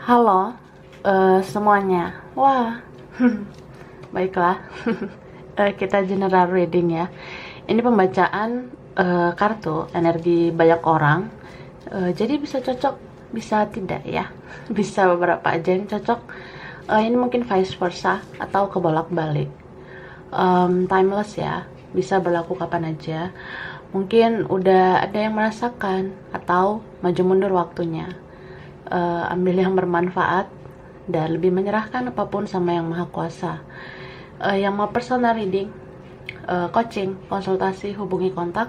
Halo, semuanya. Wah, baiklah. Kita general reading ya. Ini pembacaan kartu energi banyak orang. Jadi bisa cocok, bisa tidak ya. Bisa beberapa aja yang cocok. Ini mungkin vice versa atau kebolak-balik. Timeless ya, bisa berlaku kapan aja. Mungkin udah ada yang merasakan atau maju mundur waktunya. Ambil yang bermanfaat dan lebih menyerahkan apapun sama yang maha kuasa. Yang mau personal reading, coaching, konsultasi, hubungi kontak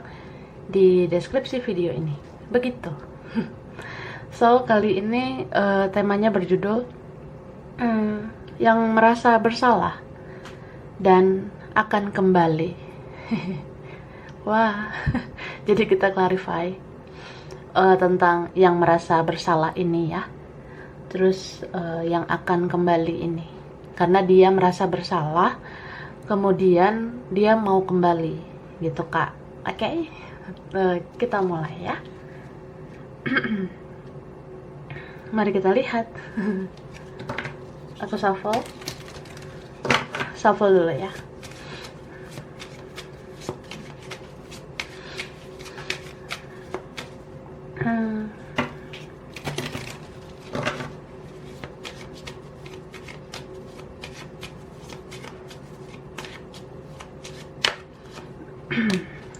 di deskripsi video ini. Begitu. So kali ini temanya berjudul yang merasa bersalah dan akan kembali. Wah, jadi kita clarify tentang yang merasa bersalah ini ya. Terus yang akan kembali ini, karena dia merasa bersalah, kemudian dia mau kembali, gitu kak. Oke, kita mulai ya. Mari kita lihat. Aku shuffle dulu ya.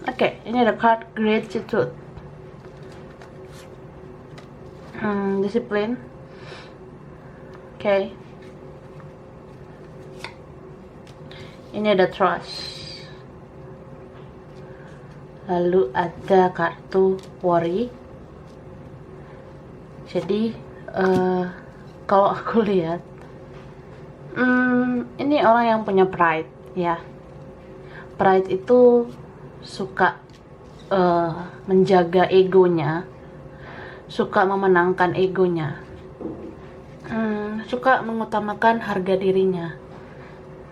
Oke, ini ada card gratitude, disiplin. Oke, ini ada trust. Lalu ada kartu worry. Jadi kalau aku lihat, ini orang yang punya pride ya. Pride itu suka menjaga egonya, suka memenangkan egonya, suka mengutamakan harga dirinya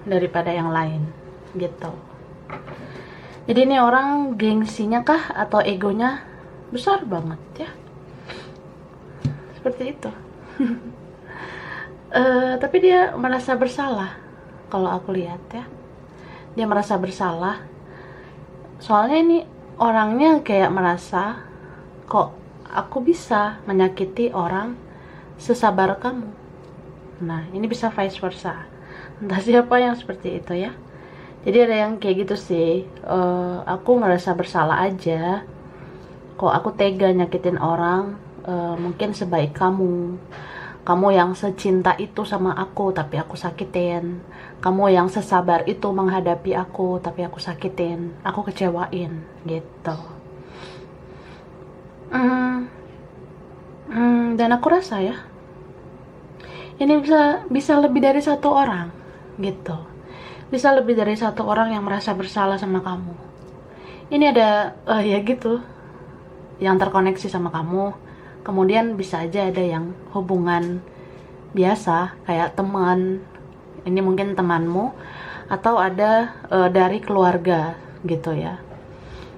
daripada yang lain gitu. Jadi ini orang gengsinya kah atau egonya besar banget ya, seperti itu. Tapi dia merasa bersalah kalau aku lihat ya. Dia merasa bersalah soalnya ini orangnya kayak merasa, kok aku bisa menyakiti orang sesabar kamu. Nah ini bisa vice versa, entah siapa yang seperti itu ya. Jadi ada yang kayak gitu sih, aku merasa bersalah aja, kok aku tega nyakitin orang, mungkin sebaik kamu yang secinta itu sama aku tapi aku sakitin, kamu yang sesabar itu menghadapi aku tapi aku sakitin, aku kecewain gitu. Dan aku rasa ya ini bisa lebih dari satu orang gitu, bisa lebih dari satu orang yang merasa bersalah sama kamu. Ini ada ya gitu, yang terkoneksi sama kamu. Kemudian bisa aja ada yang hubungan biasa kayak teman, ini mungkin temanmu, atau ada dari keluarga gitu ya,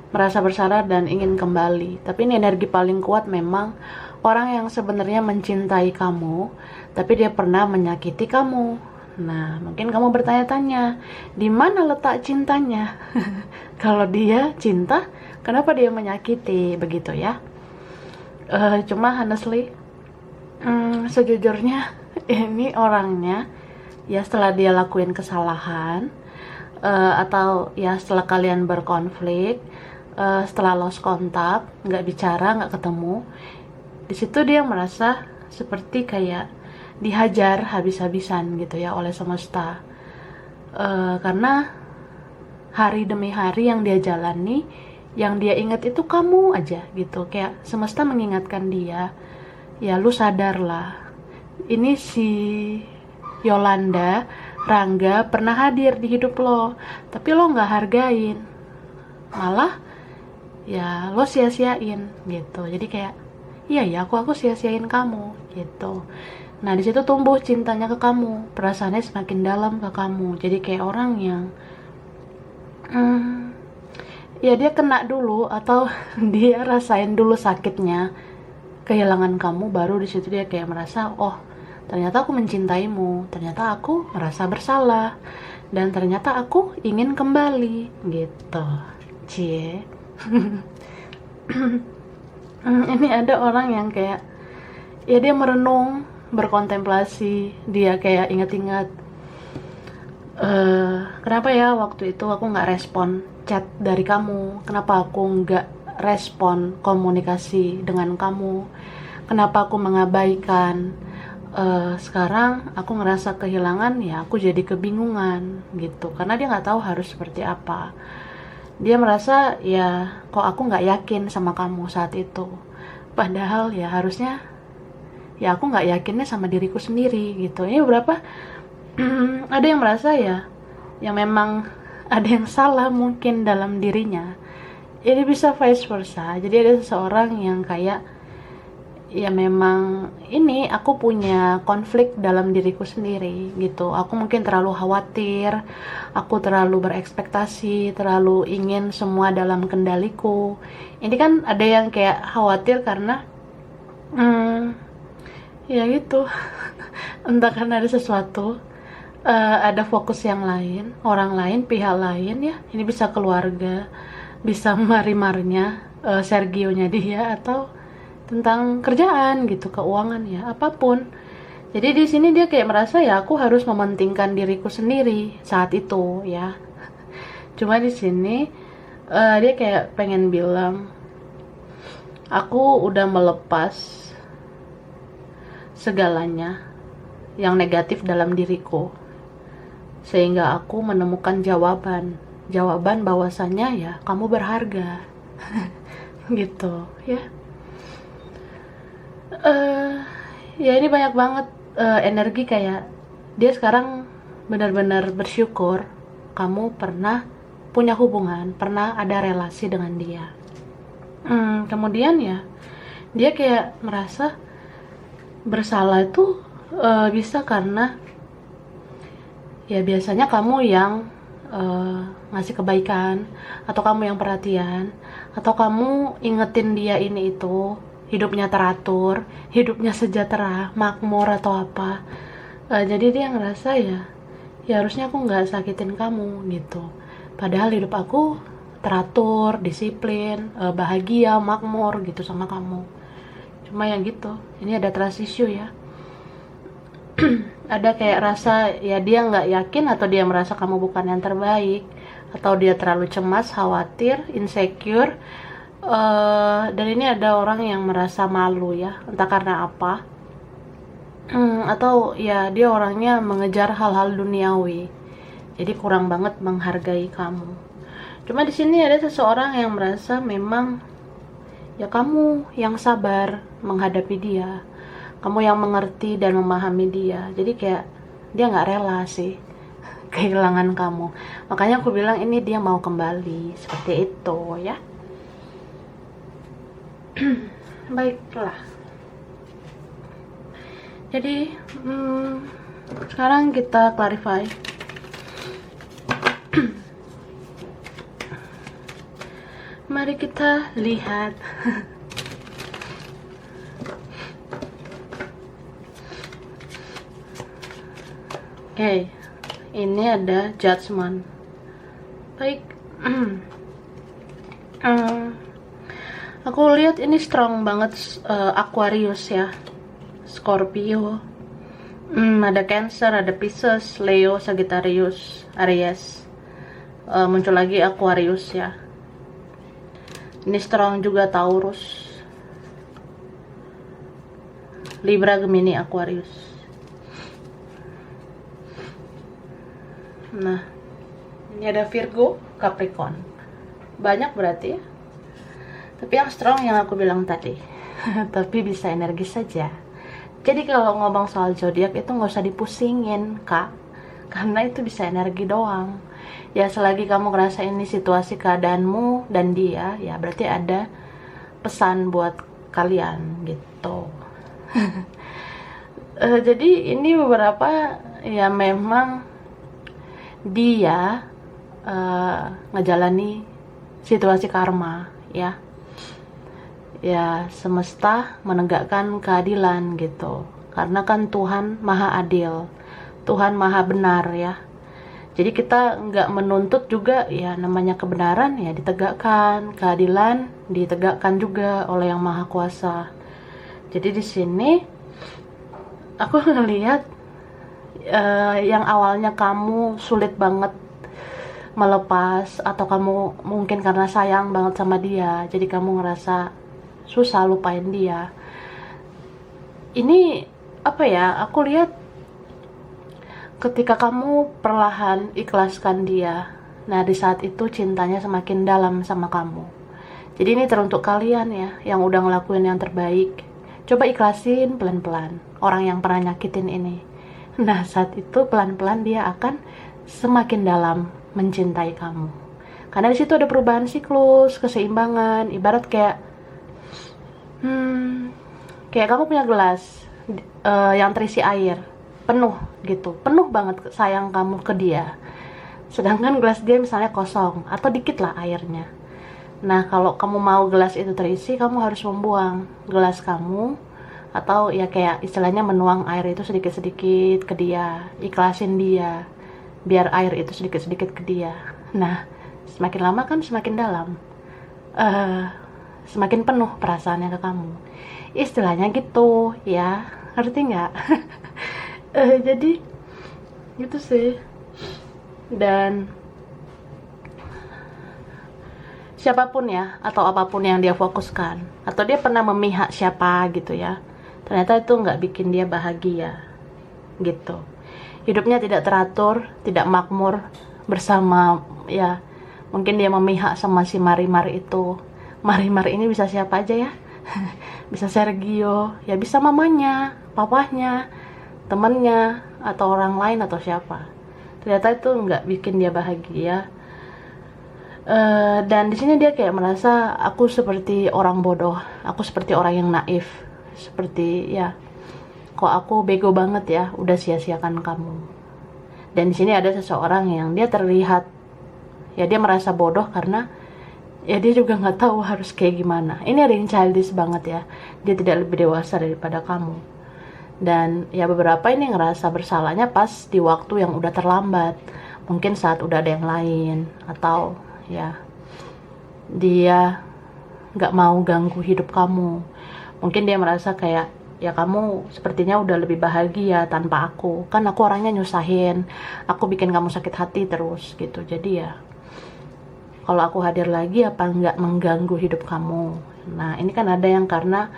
merasa bersalah dan ingin kembali. Tapi ini energi paling kuat memang orang yang sebenarnya mencintai kamu tapi dia pernah menyakiti kamu. Nah mungkin kamu bertanya-tanya, di mana letak cintanya? Kalau dia cinta, kenapa dia menyakiti begitu ya? Cuma honestly, sejujurnya ini orangnya ya, setelah dia lakuin kesalahan, atau ya setelah kalian berkonflik, setelah lost kontak, nggak bicara, nggak ketemu, di situ dia merasa seperti kayak dihajar habis-habisan gitu ya oleh semesta, karena hari demi hari yang dia jalani, yang dia ingat itu kamu aja gitu. Kayak semesta mengingatkan dia, ya lu sadarlah, ini si Yolanda Rangga pernah hadir di hidup lo tapi lo nggak hargain, malah ya lo sia-siain gitu. Jadi kayak iya ya, aku sia-siain kamu gitu. Nah di situ tumbuh cintanya ke kamu, perasaannya semakin dalam ke kamu. Jadi kayak orang yang ya dia kena dulu atau dia rasain dulu sakitnya kehilangan kamu, baru di situ dia kayak merasa, oh ternyata aku mencintaimu, ternyata aku merasa bersalah, dan ternyata aku ingin kembali gitu. Cie. Ini ada orang yang kayak, ya dia merenung, berkontemplasi, dia kayak ingat-ingat, kenapa ya waktu itu aku nggak respon chat dari kamu, kenapa aku nggak respon komunikasi dengan kamu, kenapa aku mengabaikan. Sekarang aku ngerasa kehilangan, ya aku jadi kebingungan gitu, karena dia nggak tahu harus seperti apa. Dia merasa ya kok aku nggak yakin sama kamu saat itu, padahal ya harusnya ya aku nggak yakinnya sama diriku sendiri gitu. Ini beberapa ada yang merasa ya yang memang ada yang salah mungkin dalam dirinya. Ini bisa vice versa, jadi ada seseorang yang kayak, ya memang ini aku punya konflik dalam diriku sendiri gitu. Aku mungkin terlalu khawatir, aku terlalu berekspektasi, terlalu ingin semua dalam kendaliku. Ini kan ada yang kayak khawatir karena ya gitu. Entah karena ada sesuatu, ada fokus yang lain, orang lain, pihak lain, ya ini bisa keluarga, bisa Marimarnya, Sergio-nya dia, atau tentang kerjaan gitu, keuangan, ya apapun. Jadi di sini dia kayak merasa ya aku harus mementingkan diriku sendiri saat itu ya. Cuma di sini dia kayak pengen bilang, aku udah melepas segalanya yang negatif dalam diriku, sehingga aku menemukan jawaban bahwasannya ya kamu berharga. Gitu ya. Ya ini banyak banget energi kayak dia sekarang benar-benar bersyukur kamu pernah punya hubungan, pernah ada relasi dengan dia. Kemudian ya dia kayak merasa bersalah itu bisa karena ya biasanya kamu yang ngasih kebaikan, atau kamu yang perhatian, atau kamu ingetin dia ini itu, hidupnya teratur, hidupnya sejahtera, makmur atau apa. Jadi dia ngerasa ya harusnya aku nggak sakitin kamu gitu. Padahal hidup aku teratur, disiplin, bahagia, makmur gitu sama kamu. Cuma yang gitu, ini ada trust issue ya. Ada kayak rasa ya dia nggak yakin, atau dia merasa kamu bukan yang terbaik, atau dia terlalu cemas, khawatir, insecure. Dan ini ada orang yang merasa malu ya, entah karena apa. Atau ya dia orangnya mengejar hal-hal duniawi, jadi kurang banget menghargai kamu. Cuma di sini ada seseorang yang merasa memang ya kamu yang sabar menghadapi dia, kamu yang mengerti dan memahami dia. Jadi kayak dia nggak rela sih kehilangan kamu. Makanya aku bilang ini dia mau kembali, seperti itu ya. Baiklah. Jadi sekarang kita clarify. Mari kita lihat. Oke, ini ada judgment. Baik. Aku lihat ini strong banget, Aquarius ya, Scorpio, ada Cancer, ada Pisces, Leo, Sagittarius, Aries, muncul lagi Aquarius ya. Ini strong juga Taurus, Libra, Gemini, Aquarius. Nah, ini ada Virgo, Capricorn. Banyak berarti ya. Tapi yang strong yang aku bilang tadi. Tapi bisa energi saja. Jadi kalau ngomong soal zodiak itu nggak usah dipusingin, Kak. Karena itu bisa energi doang. Ya selagi kamu ngerasa ini situasi keadaanmu dan dia, ya berarti ada pesan buat kalian gitu. Jadi ini beberapa ya memang dia ngejalani situasi karma ya. Ya semesta menegakkan keadilan gitu. karena kan Tuhan maha adil, Tuhan maha benar ya. Jadi kita nggak menuntut juga ya, namanya kebenaran ya ditegakkan, keadilan ditegakkan juga oleh yang maha kuasa. Jadi di sini aku ngelihat yang awalnya kamu sulit banget melepas, atau kamu mungkin karena sayang banget sama dia, jadi kamu ngerasa susah lupain dia. Ini apa ya, aku lihat ketika kamu perlahan ikhlaskan dia, nah di saat itu cintanya semakin dalam sama kamu. Jadi ini teruntuk kalian ya, yang udah ngelakuin yang terbaik. Coba ikhlasin pelan-pelan orang yang pernah nyakitin ini. Nah saat itu pelan-pelan dia akan semakin dalam mencintai kamu. Karena di situ ada perubahan siklus, keseimbangan. Ibarat kayak kayak kamu punya gelas yang terisi air penuh gitu, penuh banget sayang kamu ke dia, sedangkan gelas dia misalnya kosong atau dikit lah airnya. Nah kalau kamu mau gelas itu terisi, kamu harus membuang gelas kamu, atau ya kayak istilahnya menuang air itu sedikit-sedikit ke dia, ikhlasin dia biar air itu sedikit-sedikit ke dia. Nah semakin lama kan semakin dalam, semakin penuh perasaannya ke kamu, istilahnya gitu ya, ngerti nggak? Jadi gitu sih. Dan siapapun ya, atau apapun yang dia fokuskan, atau dia pernah memihak siapa gitu ya, ternyata itu nggak bikin dia bahagia gitu. Hidupnya tidak teratur, tidak makmur bersama ya. Mungkin dia memihak sama si Marimar itu. Marimar ini bisa siapa aja ya. Bisa Sergio, ya bisa mamanya, papahnya, temennya, atau orang lain, atau siapa. Ternyata itu nggak bikin dia bahagia. Dan di sini dia kayak merasa aku seperti orang bodoh, aku seperti orang yang naif, seperti ya, kok aku bego banget ya, udah sia-siakan kamu. Dan di sini ada seseorang yang dia terlihat ya dia merasa bodoh karena ya dia juga nggak tahu harus kayak gimana. Ini ada yang childish banget ya, dia tidak lebih dewasa daripada kamu. Dan ya beberapa ini ngerasa bersalahnya pas di waktu yang udah terlambat, mungkin saat udah ada yang lain, atau ya dia nggak mau ganggu hidup kamu. Mungkin dia merasa kayak ya kamu sepertinya udah lebih bahagia tanpa aku, kan aku orangnya nyusahin, aku bikin kamu sakit hati terus gitu. Jadi ya kalau aku hadir lagi apa nggak mengganggu hidup kamu. Nah ini kan ada yang karena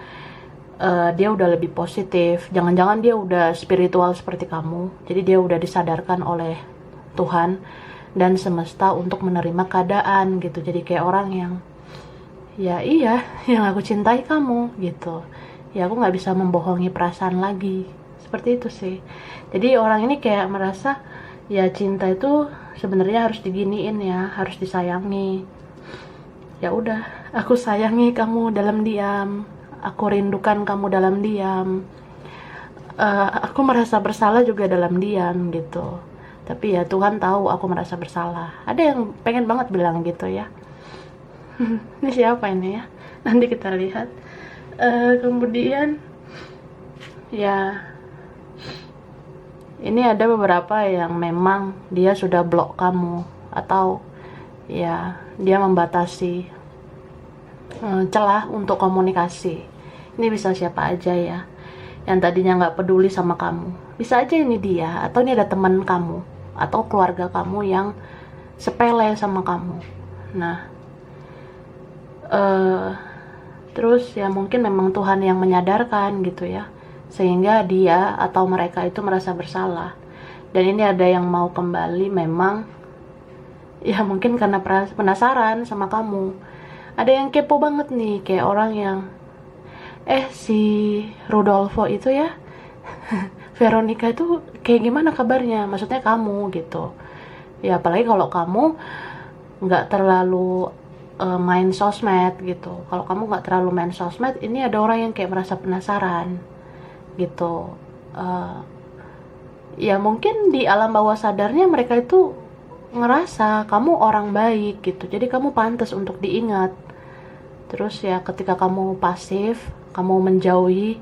dia udah lebih positif, jangan-jangan dia udah spiritual seperti kamu, jadi dia udah disadarkan oleh Tuhan dan semesta untuk menerima keadaan gitu. Jadi kayak orang yang ya iya, yang aku cintai kamu gitu ya, aku nggak bisa membohongi perasaan lagi, seperti itu sih. Jadi orang ini kayak merasa ya cinta itu sebenarnya harus diginiin ya, harus disayangi. Ya udah, aku sayangi kamu dalam diam, aku rindukan kamu dalam diam, aku merasa bersalah juga dalam diam gitu. Tapi ya Tuhan tahu aku merasa bersalah. Ada yang pengen banget bilang gitu ya. Ini siapa ini ya? Nanti kita lihat. Kemudian ya ini ada beberapa yang memang dia sudah blok kamu, atau ya dia membatasi celah untuk komunikasi. Ini bisa siapa aja ya, yang tadinya nggak peduli sama kamu. Bisa aja ini dia, atau ini ada teman kamu atau keluarga kamu yang sepele sama kamu. Nah terus ya mungkin memang Tuhan yang menyadarkan gitu ya, sehingga dia atau mereka itu merasa bersalah. Dan ini ada yang mau kembali memang ya mungkin karena penasaran sama kamu. Ada yang kepo banget nih, kayak orang yang si Rodolfo itu ya Veronica itu kayak gimana kabarnya, maksudnya kamu gitu ya. Apalagi kalau kamu nggak terlalu main sosmed gitu. Kalau kamu nggak terlalu main sosmed, ini ada orang yang kayak merasa penasaran gitu. Ya mungkin di alam bawah sadarnya mereka itu ngerasa kamu orang baik gitu, jadi kamu pantas untuk diingat. Terus ya ketika kamu pasif, kamu menjauhi,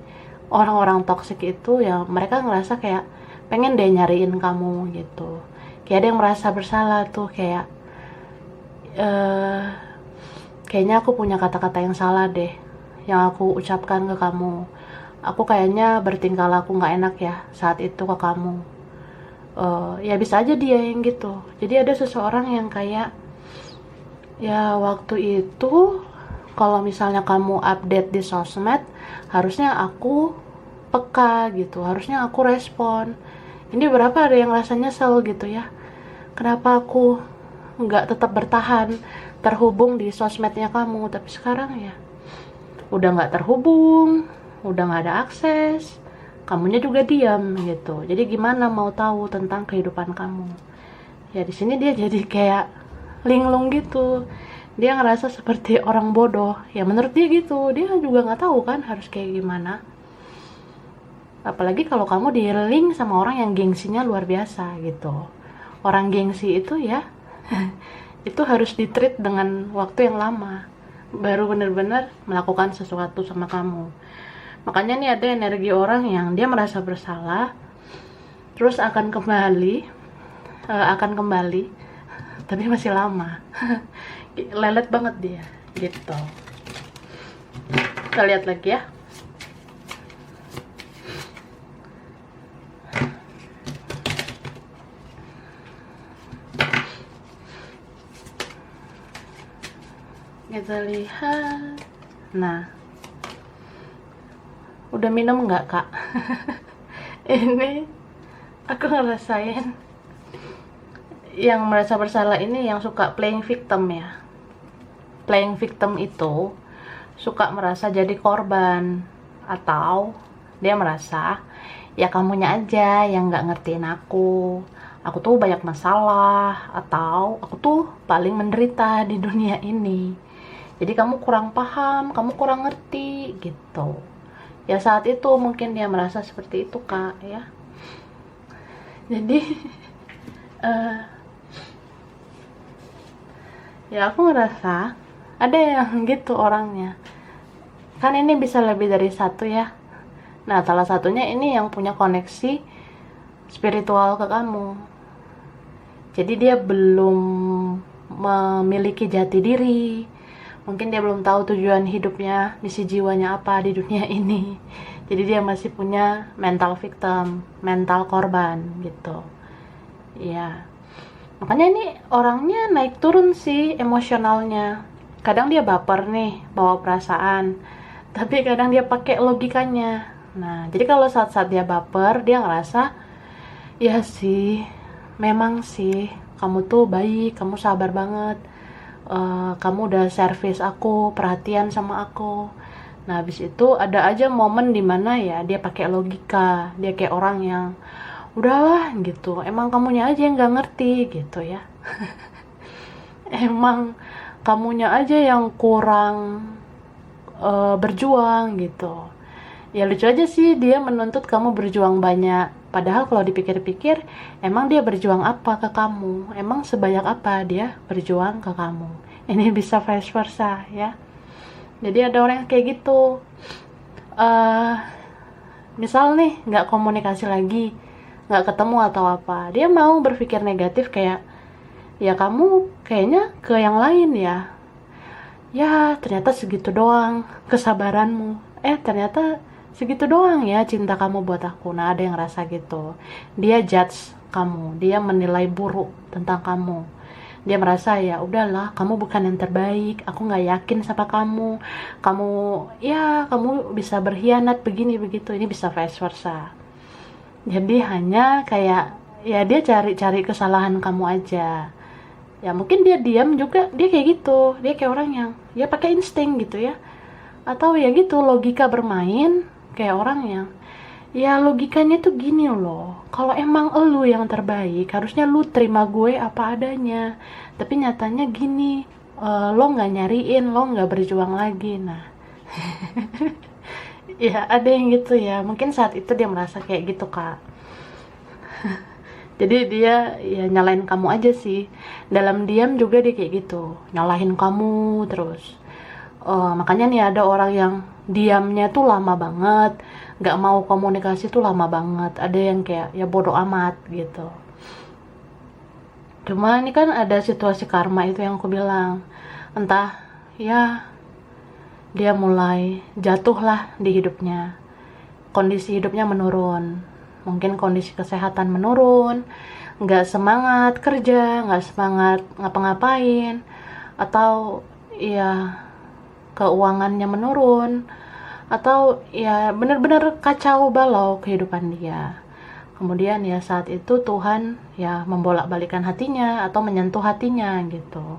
orang-orang toksik itu ya mereka ngerasa kayak pengen deh nyariin kamu gitu. Kayak ada yang merasa bersalah tuh, kayak eh kayaknya aku punya kata-kata yang salah deh yang aku ucapkan ke kamu. Aku kayaknya bertingkah laku nggak enak ya saat itu ke kamu. Ya bisa aja dia yang gitu. Jadi ada seseorang yang kayak, ya waktu itu kalau misalnya kamu update di sosmed, harusnya aku peka gitu, harusnya aku respon. Ini berapa ada yang rasanya nyesel gitu ya, kenapa aku nggak tetap bertahan terhubung di sosmednya kamu, tapi sekarang ya udah nggak terhubung, udah nggak ada akses, kamunya juga diam gitu. Jadi gimana mau tahu tentang kehidupan kamu? Ya di sini dia jadi kayak linglung gitu. Dia ngerasa seperti orang bodoh. Ya menurut dia gitu. Dia juga nggak tahu kan harus kayak gimana. Apalagi kalau kamu di-link sama orang yang gengsinya luar biasa gitu. Orang gengsi itu ya itu harus di-treat dengan waktu yang lama baru benar-benar melakukan sesuatu sama kamu. Makanya nih ada energi orang yang dia merasa bersalah, terus akan kembali, tapi masih lama. Lelet banget dia, gitu. Kita lihat lagi ya. Kita lihat. Nah, udah minum nggak kak? Ini aku ngerasain yang merasa bersalah ini yang suka playing victim ya. Playing victim itu suka merasa jadi korban, atau dia merasa ya kamunya aja yang nggak ngertiin aku tuh banyak masalah, atau aku tuh paling menderita di dunia ini, jadi kamu kurang paham, kamu kurang ngerti gitu. Ya saat itu mungkin dia merasa seperti itu kak ya. Jadi ya aku ngerasa ada yang gitu orangnya. Kan ini bisa lebih dari satu ya. Nah salah satunya ini yang punya koneksi spiritual ke kamu. Jadi dia belum memiliki jati diri. Mungkin dia belum tahu tujuan hidupnya, misi jiwanya apa di dunia ini. Jadi dia masih punya mental victim, mental korban gitu. Iya. Makanya ini orangnya naik turun sih emosionalnya. Kadang dia baper nih, bawa perasaan. Tapi kadang dia pakai logikanya. Nah, jadi kalau saat-saat dia baper, dia ngerasa, ya sih, memang sih, kamu tuh baik, kamu sabar banget. Kamu udah servis aku, perhatian sama aku. Nah, habis itu ada aja momen dimana ya dia pakai logika. Dia kayak orang yang udahlah gitu, emang kamunya aja yang nggak ngerti gitu ya. Emang kamunya aja yang kurang berjuang gitu. Ya lucu aja sih dia menuntut kamu berjuang banyak, padahal kalau dipikir-pikir emang dia berjuang apa ke kamu, emang sebanyak apa dia berjuang ke kamu. Ini bisa vice versa ya. Jadi ada orang yang kayak gitu, misal nih nggak komunikasi lagi, nggak ketemu atau apa, dia mau berpikir negatif kayak, ya kamu kayaknya ke yang lain ya ternyata segitu doang kesabaranmu, ternyata segitu doang ya cinta kamu buat aku. Nah ada yang ngerasa gitu, dia judge kamu, dia menilai buruk tentang kamu. Dia merasa ya udahlah kamu bukan yang terbaik, aku nggak yakin sama kamu ya kamu bisa berkhianat begini begitu. Ini bisa vice versa. Jadi hanya kayak ya dia cari-cari kesalahan kamu aja. Ya mungkin dia diam juga, dia kayak gitu, dia kayak orang yang ya pakai insting gitu ya, atau ya gitu logika bermain, kayak orang yang ya logikanya tuh gini loh, kalau emang elu yang terbaik harusnya lu terima gue apa adanya, tapi nyatanya gini, lo nggak nyariin, lo nggak berjuang lagi. Nah ya ada yang gitu ya, mungkin saat itu dia merasa kayak gitu kak. Jadi dia ya nyalain kamu aja sih, dalam diam juga dia kayak gitu, nyalahin kamu terus. Makanya nih ada orang yang diamnya tuh lama banget, nggak mau komunikasi tuh lama banget, ada yang kayak ya bodo amat gitu. Cuma ini kan ada situasi karma itu yang aku bilang, entah ya dia mulai jatuh lah di hidupnya, kondisi hidupnya menurun, mungkin kondisi kesehatan menurun, nggak semangat kerja, nggak semangat ngapa-ngapain, atau ya keuangannya menurun, atau ya bener-bener kacau balau kehidupan dia. Kemudian ya saat itu Tuhan ya membolak-balikan hatinya atau menyentuh hatinya gitu.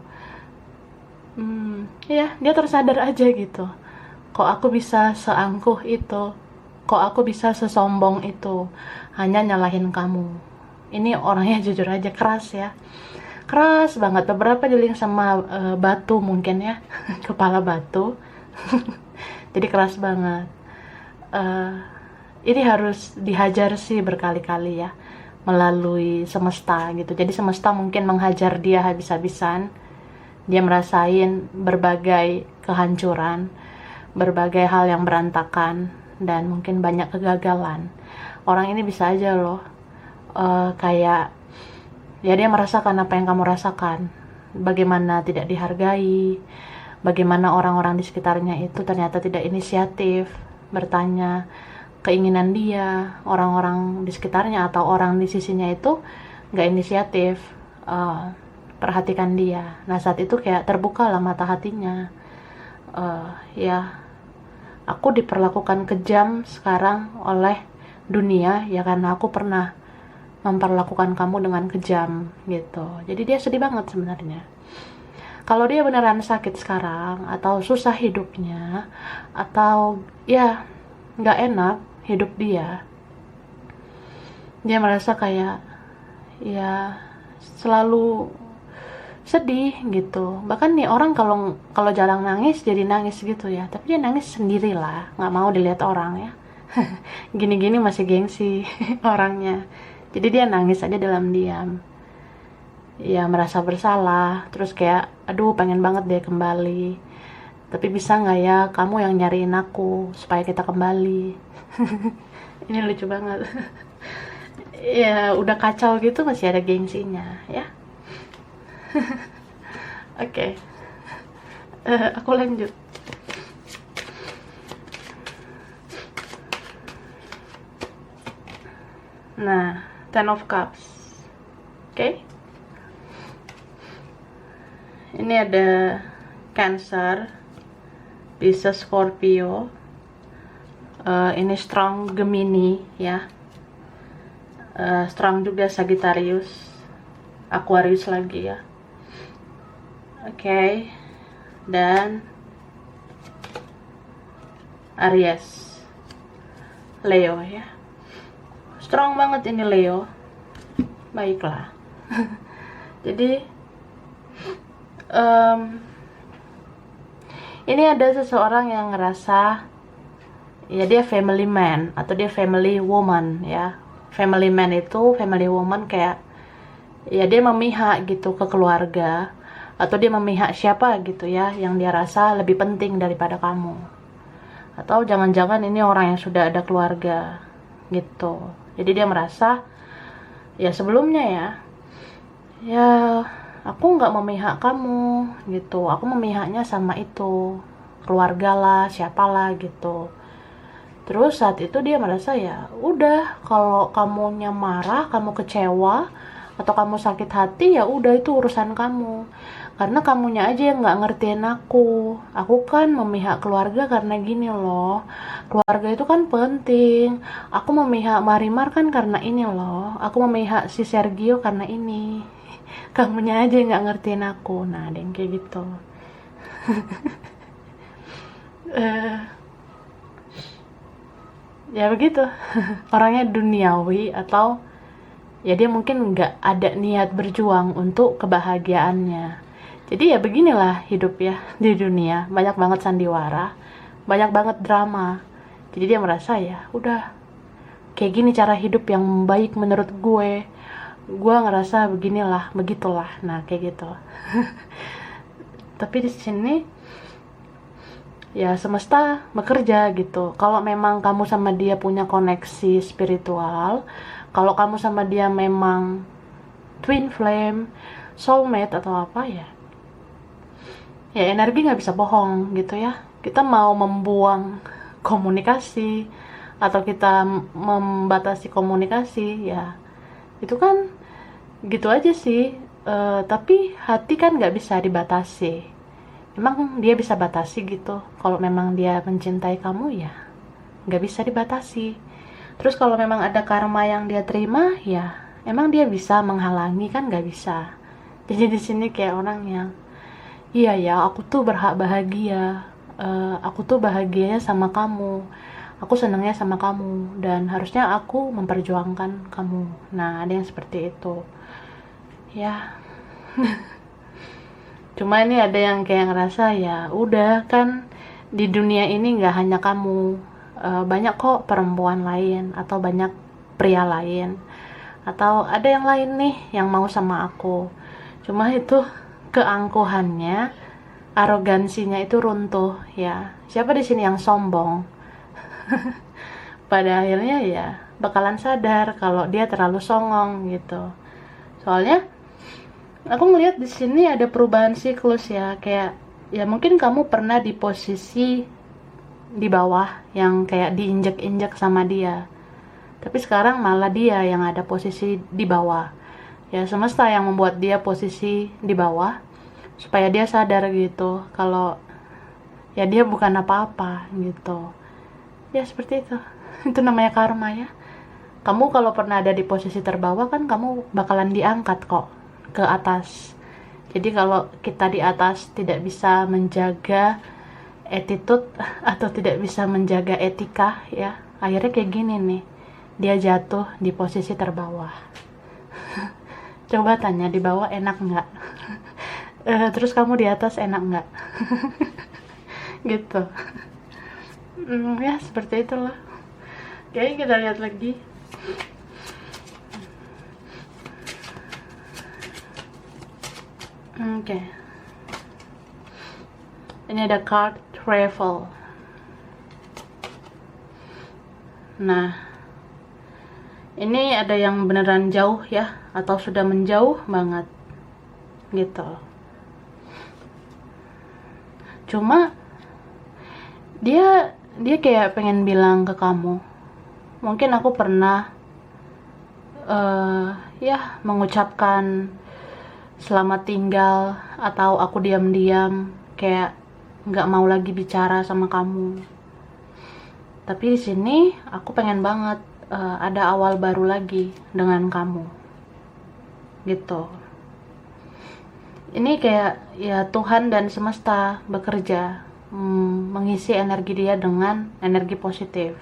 Ya dia tersadar aja gitu, kok aku bisa seangkuh itu, kok aku bisa sesombong itu, hanya nyalahin kamu. Ini orangnya jujur aja keras ya, keras banget. Beberapa dealing sama batu mungkin ya, kepala batu. Jadi keras banget. Eh, ini harus dihajar sih berkali-kali ya, melalui semesta gitu. Jadi semesta mungkin menghajar dia habis-habisan. Dia merasain berbagai kehancuran, berbagai hal yang berantakan, dan mungkin banyak kegagalan. Orang ini bisa aja loh, kayak ya dia merasakan apa yang kamu rasakan, bagaimana tidak dihargai, bagaimana orang-orang di sekitarnya itu ternyata tidak inisiatif bertanya keinginan dia, orang-orang di sekitarnya atau orang di sisinya itu nggak inisiatif perhatikan dia. Nah saat itu kayak terbuka lah mata hatinya, ya aku diperlakukan kejam sekarang oleh dunia ya karena aku pernah memperlakukan kamu dengan kejam gitu. Jadi dia sedih banget sebenarnya. Kalau dia beneran sakit sekarang atau susah hidupnya atau ya nggak enak hidup dia merasa kayak ya selalu sedih gitu. Bahkan nih orang kalau jarang nangis jadi nangis gitu ya, tapi dia nangis sendiri lah, nggak mau dilihat orang ya. Gini-gini masih gengsi orangnya, jadi dia nangis aja dalam diam ya, merasa bersalah, terus kayak aduh pengen banget dia kembali, tapi bisa nggak ya kamu yang nyariin aku supaya kita kembali. Ini lucu banget. Ya udah kacau gitu masih ada gengsinya ya. Oke. Aku lanjut. Nah, Ten of Cups. Oke. Ini ada Cancer, Pisces, Scorpio. Ini strong Gemini ya. Strong juga Sagittarius, Aquarius lagi ya. Oke. Dan Aries, Leo ya. Strong banget ini Leo. Baiklah. Jadi ini ada seseorang yang ngerasa ya dia family man atau dia family woman ya. Family man itu, family woman kayak ya dia memihak gitu ke keluarga, atau dia memihak siapa gitu ya yang dia rasa lebih penting daripada kamu. Atau jangan-jangan ini orang yang sudah ada keluarga gitu. Jadi dia merasa ya sebelumnya ya aku nggak memihak kamu gitu, aku memihaknya sama itu keluarga lah, siapalah gitu. Terus saat itu dia merasa ya udah, kalau kamunya marah, kamu kecewa atau kamu sakit hati ya udah itu urusan kamu, karena kamunya aja yang nggak ngertiin aku kan memihak keluarga karena gini loh, keluarga itu kan penting, aku memihak Marimar kan karena ini loh, aku memihak si Sergio karena ini, kamunya aja yang nggak ngertiin aku. Nah ada yang kayak gitu. Ya begitu. Orangnya duniawi atau ya dia mungkin nggak ada niat berjuang untuk kebahagiaannya. Jadi ya beginilah hidup ya di dunia, banyak banget sandiwara, banyak banget drama. Jadi dia merasa ya udah kayak gini cara hidup yang baik menurut gue ngerasa beginilah, begitulah. Nah kayak gitu. Tapi di sini ya semesta bekerja gitu. Kalau memang kamu sama dia punya koneksi spiritual, kalau kamu sama dia memang twin flame, soulmate atau apa ya, ya energi nggak bisa bohong gitu ya. Kita mau membuang komunikasi atau kita membatasi komunikasi, ya itu kan gitu aja sih. Tapi hati kan nggak bisa dibatasi. Emang dia bisa batasi gitu? Kalau memang dia mencintai kamu, ya nggak bisa dibatasi. Terus kalau memang ada karma yang dia terima, ya emang dia bisa menghalangi? Kan nggak bisa. Jadi di sini kayak orang yang, iya ya, aku tuh berhak bahagia. Aku tuh bahagianya sama kamu. Aku senangnya sama kamu dan harusnya aku memperjuangkan kamu. Nah, ada yang seperti itu. Ya, cuma ini ada yang kayak ngerasa, ya udah kan di dunia ini nggak hanya kamu. Banyak kok perempuan lain atau banyak pria lain atau ada yang lain nih yang mau sama aku. Cuma itu keangkuhannya, arogansinya itu runtuh ya. Siapa di sini yang sombong? Pada akhirnya ya bakalan sadar kalau dia terlalu songong gitu. Soalnya aku ngelihat di sini ada perubahan siklus ya, kayak ya mungkin kamu pernah di posisi di bawah yang kayak diinjek-injek sama dia. Tapi sekarang malah dia yang ada posisi di bawah. Ya semesta yang membuat dia posisi di bawah supaya dia sadar gitu kalau ya dia bukan apa-apa gitu. Ya seperti itu. Itu namanya karma ya. Kamu kalau pernah ada di posisi terbawah kan kamu bakalan diangkat kok ke atas. Jadi kalau kita di atas tidak bisa menjaga attitude atau tidak bisa menjaga etika ya, akhirnya kayak gini nih, dia jatuh di posisi terbawah. Coba tanya, di bawah enak nggak? Terus kamu di atas enak nggak? Gitu. Ya seperti itulah. Oke, kita lihat lagi. Oke. Ini ada card travel. Nah, ini ada yang beneran jauh ya, atau sudah menjauh banget gitu. Cuma dia kayak pengen bilang ke kamu, mungkin aku pernah ya mengucapkan selamat tinggal atau aku diam-diam kayak nggak mau lagi bicara sama kamu. Tapi di sini aku pengen banget ada awal baru lagi dengan kamu gitu. Ini kayak ya Tuhan dan semesta bekerja mengisi energi dia dengan energi positif.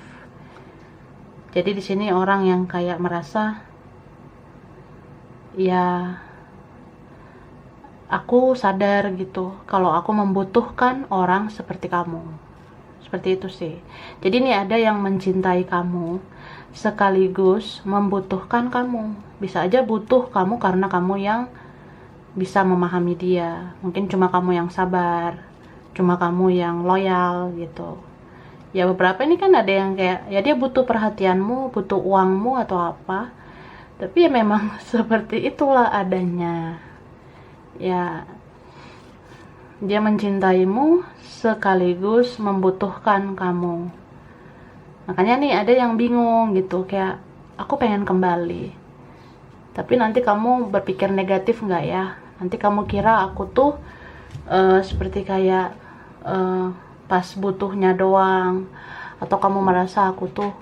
Jadi di sini orang yang kayak merasa ya aku sadar gitu kalau aku membutuhkan orang seperti kamu. Seperti itu sih. Jadi ini ada yang mencintai kamu sekaligus membutuhkan kamu. Bisa aja butuh kamu karena kamu yang bisa memahami dia. Mungkin cuma kamu yang sabar, cuma kamu yang loyal gitu. Ya beberapa ini kan ada yang kayak ya dia butuh perhatianmu, butuh uangmu atau apa. Tapi ya memang seperti itulah adanya. Ya dia mencintaimu sekaligus membutuhkan kamu. Makanya nih ada yang bingung gitu, kayak aku pengen kembali. Tapi nanti kamu berpikir negatif nggak ya? Nanti kamu kira aku tuh seperti kayak pas butuhnya doang, atau kamu merasa aku tuh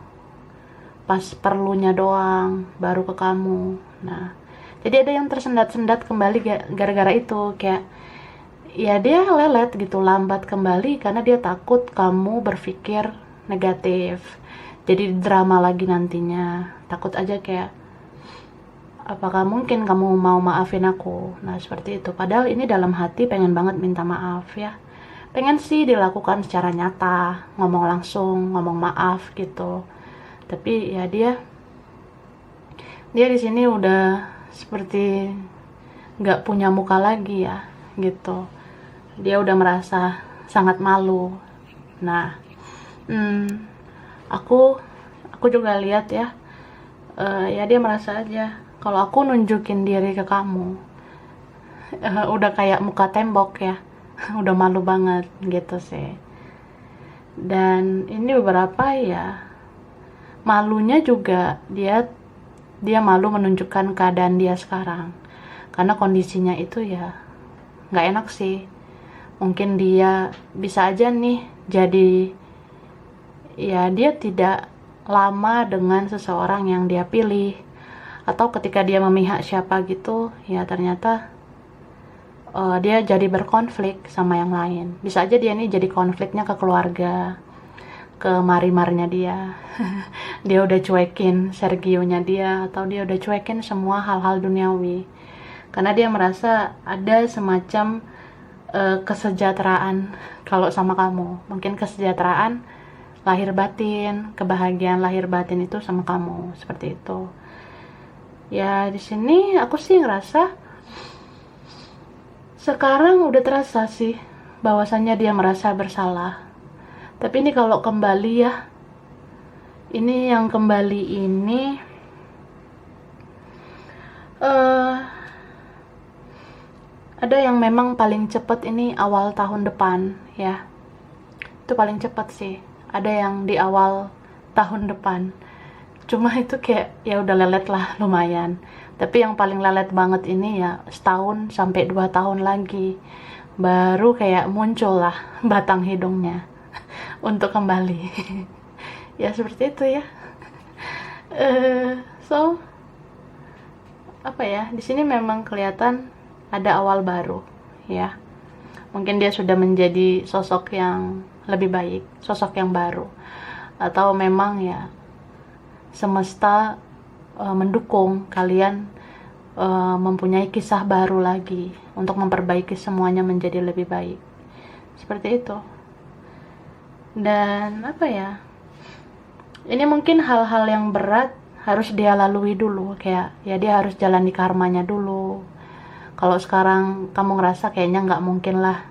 pas perlunya doang baru ke kamu. Nah, jadi ada yang tersendat-sendat kembali gara-gara itu, kayak ya dia lelet gitu, lambat kembali karena dia takut kamu berpikir negatif. Jadi drama lagi nantinya. Takut aja kayak apakah mungkin kamu mau maafin aku? Nah, seperti itu. Padahal ini dalam hati pengen banget minta maaf ya. Pengen sih dilakukan secara nyata, ngomong langsung, ngomong maaf gitu. Tapi ya dia di sini udah seperti nggak punya muka lagi ya gitu. Dia udah merasa sangat malu Nah, aku juga lihat ya, ya dia merasa aja kalau aku nunjukin diri ke kamu, udah kayak muka tembok ya, udah malu banget gitu sih. Dan ini beberapa ya, malunya juga dia malu menunjukkan keadaan dia sekarang, karena kondisinya itu ya nggak enak sih. Mungkin dia bisa aja nih jadi, ya dia tidak lama dengan seseorang yang dia pilih, atau ketika dia memihak siapa gitu ya ternyata dia jadi berkonflik sama yang lain. Bisa aja dia nih jadi konfliknya ke keluarga, ke Marimarnya dia. Dia udah cuekin Sergio-nya dia, atau dia udah cuekin semua hal-hal duniawi, karena dia merasa ada semacam kesejahteraan kalau sama kamu. Mungkin kesejahteraan lahir batin, kebahagiaan lahir batin itu sama kamu, seperti itu. Ya di sini aku sih ngerasa sekarang udah terasa sih bahwasannya dia merasa bersalah. Tapi ini kalau kembali ya, ini yang kembali ini ada yang memang paling cepat ini awal tahun depan ya. Itu paling cepat sih. Ada yang di awal tahun depan. Cuma itu kayak ya udah lelet lah lumayan. Tapi yang paling lelet banget ini ya setahun sampai 2 tahun lagi baru kayak muncul lah batang hidungnya untuk kembali. Ya seperti itu ya. So apa ya, di sini memang kelihatan ada awal baru ya. Mungkin dia sudah menjadi sosok yang lebih baik, sosok yang baru, atau memang ya semesta mendukung kalian mempunyai kisah baru lagi untuk memperbaiki semuanya menjadi lebih baik, seperti itu. Dan apa ya, ini mungkin hal-hal yang berat harus dia lalui dulu, kayak ya dia harus jalani karmanya dulu. Kalau sekarang kamu ngerasa kayaknya nggak mungkin lah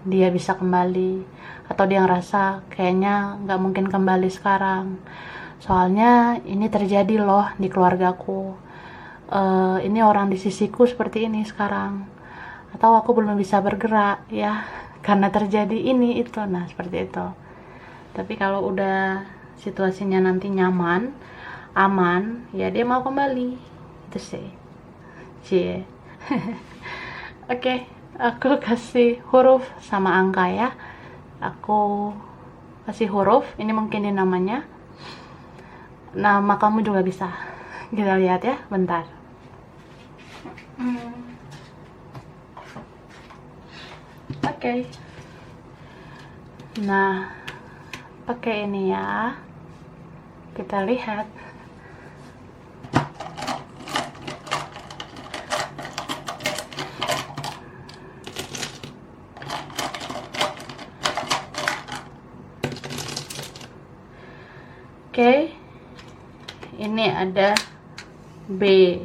dia bisa kembali, atau dia ngerasa kayaknya nggak mungkin kembali sekarang, soalnya ini terjadi loh di keluargaku, ini orang di sisiku seperti ini sekarang, atau aku belum bisa bergerak ya karena terjadi ini itu. Nah seperti itu. Tapi kalau udah situasinya nanti nyaman, aman, ya dia mau kembali. Itu sih. Cie. Oke, aku kasih huruf sama angka ya. Aku kasih huruf, ini mungkin ini namanya. Nama kamu juga bisa. Kita lihat ya, bentar. Oke. Nah, pakai ini ya. Kita lihat. Oke. Ini ada B,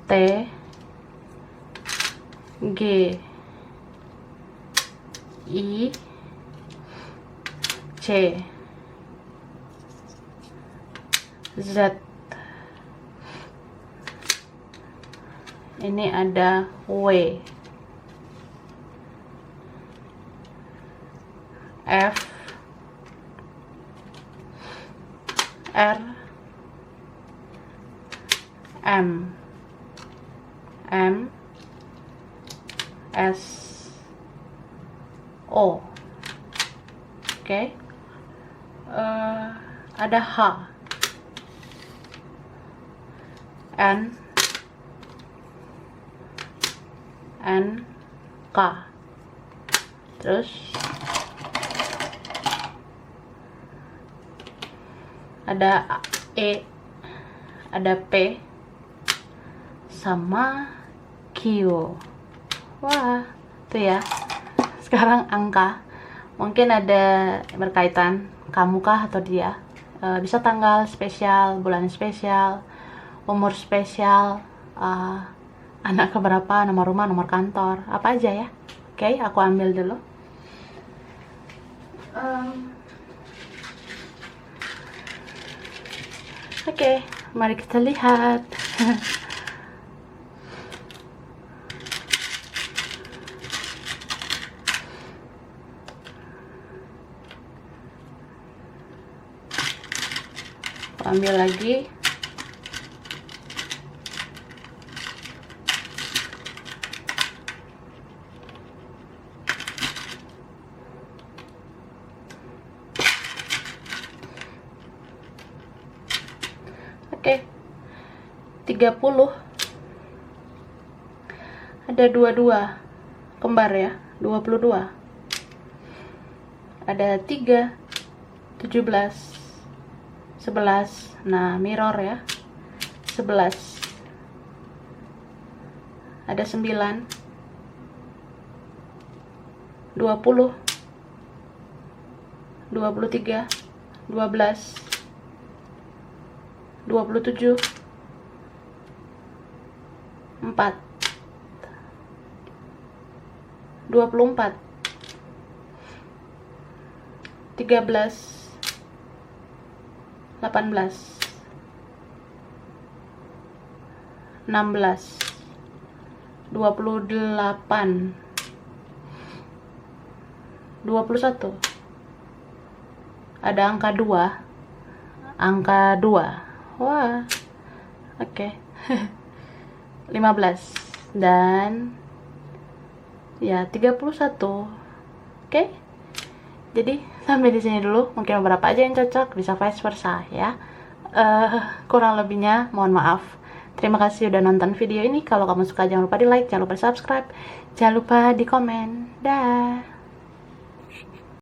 T, G, I, C, Z. Ini ada W, F, R, M, S, O. Oke. Ada H, N, K. Terus ada E, ada P, sama Q. Wah, itu ya. Sekarang angka. Mungkin ada berkaitan kamu kah atau dia. Bisa tanggal spesial, bulan spesial, umur spesial, anak keberapa, nomor rumah, nomor kantor, apa aja ya. Oke, aku ambil dulu. Oke, mari kita lihat. Aku ambil lagi. Oke, 30. Ada 22 kembar ya, 22. Ada 3, 17, 11. Nah, mirror ya, 11. Ada 9, 20, 23, 12, 27, 4, 24, 13, 18, 16, 28, 21. Ada angka 2. Angka 2. Wah. Oke. 15 dan ya 31. Oke. Jadi sampai di sini dulu. Mungkin beberapa aja yang cocok, bisa vice versa ya. Kurang lebihnya mohon maaf. Terima kasih udah nonton video ini. Kalau kamu suka jangan lupa di like, jangan lupa di subscribe, jangan lupa di komen. Dah.